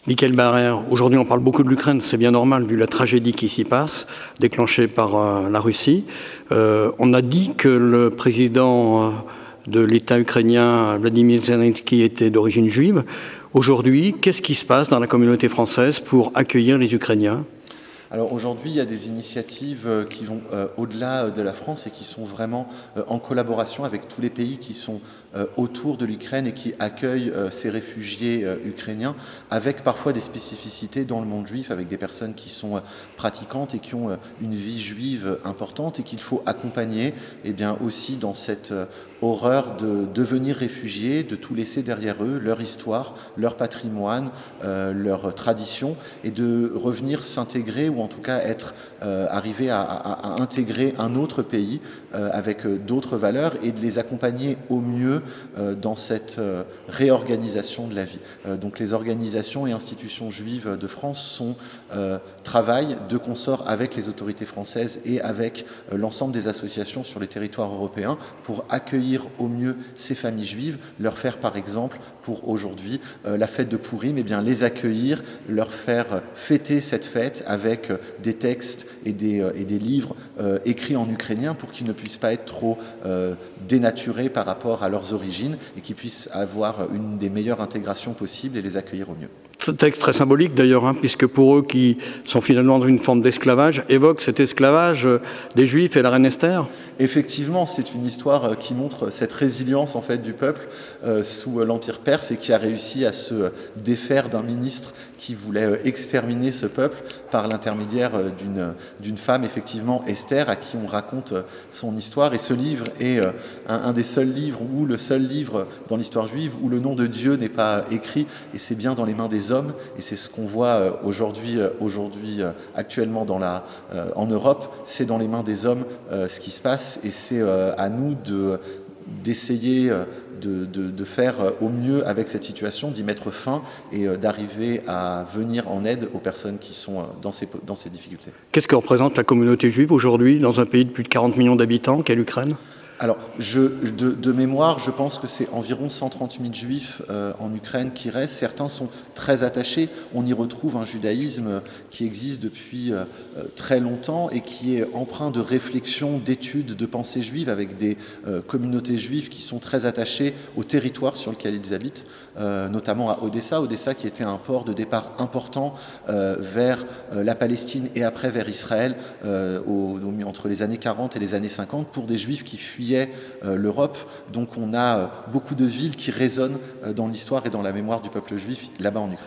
Michael Barrère, aujourd'hui on parle beaucoup de l'Ukraine, c'est bien normal vu la tragédie qui s'y passe, déclenchée par la Russie. On a dit que le président de l'État ukrainien, Vladimir Zelensky, était d'origine juive. Aujourd'hui, qu'est-ce qui se passe dans la communauté française pour accueillir les Ukrainiens ? Alors aujourd'hui, il y a des initiatives qui vont au-delà de la France et qui sont vraiment en collaboration avec tous les pays qui sont autour de l'Ukraine et qui accueillent ces réfugiés ukrainiens, avec parfois des spécificités dans le monde juif, avec des personnes qui sont pratiquantes et qui ont une vie juive importante et qu'il faut accompagner aussi dans cette horreur de devenir réfugiés, de tout laisser derrière eux, leur histoire, leur patrimoine, leur tradition, et de revenir s'intégrer ou en tout cas arriver à intégrer un autre pays avec d'autres valeurs et de les accompagner au mieux dans cette réorganisation de la vie. Donc les organisations et institutions juives de France travaillent de consort avec les autorités françaises et avec l'ensemble des associations sur les territoires européens pour accueillir au mieux ces familles juives, leur faire par exemple pour aujourd'hui la fête de Pourim, les accueillir, leur faire fêter cette fête avec des textes et des livres écrits en ukrainien pour qu'ils ne puissent pas être trop dénaturés par rapport à leurs origines et qu'ils puissent avoir une des meilleures intégrations possibles et les accueillir au mieux. Ce texte très symbolique d'ailleurs, puisque pour eux qui sont finalement dans une forme d'esclavage, évoque cet esclavage des Juifs et la reine Esther. Effectivement, c'est une histoire qui montre cette résilience en fait du peuple sous l'Empire perse et qui a réussi à se défaire d'un ministre qui voulait exterminer ce peuple par l'intermédiaire d'une femme, effectivement Esther, à qui on raconte son histoire. Et ce livre est un des seuls livres, ou le seul livre dans l'histoire juive où le nom de Dieu n'est pas écrit, et c'est bien dans les mains des hommes, et c'est ce qu'on voit aujourd'hui actuellement en Europe, c'est dans les mains des hommes ce qui se passe, et c'est à nous d'essayer de faire au mieux avec cette situation, d'y mettre fin et d'arriver à venir en aide aux personnes qui sont dans ces difficultés. Qu'est-ce que représente la communauté juive aujourd'hui dans un pays de plus de 40 millions d'habitants qu'est l'Ukraine ? Alors, de mémoire, je pense que c'est environ 130 000 juifs en Ukraine qui restent. Certains sont très attachés. On y retrouve un judaïsme qui existe depuis très longtemps et qui est empreint de réflexion, d'études, de pensée juive, avec des communautés juives qui sont très attachées au territoire sur lequel ils habitent, notamment à Odessa. Odessa qui était un port de départ important vers la Palestine et après vers Israël entre les années 40 et les années 50 pour des juifs qui fuyaient l'Europe. Donc on a beaucoup de villes qui résonnent dans l'histoire et dans la mémoire du peuple juif là-bas en Ukraine.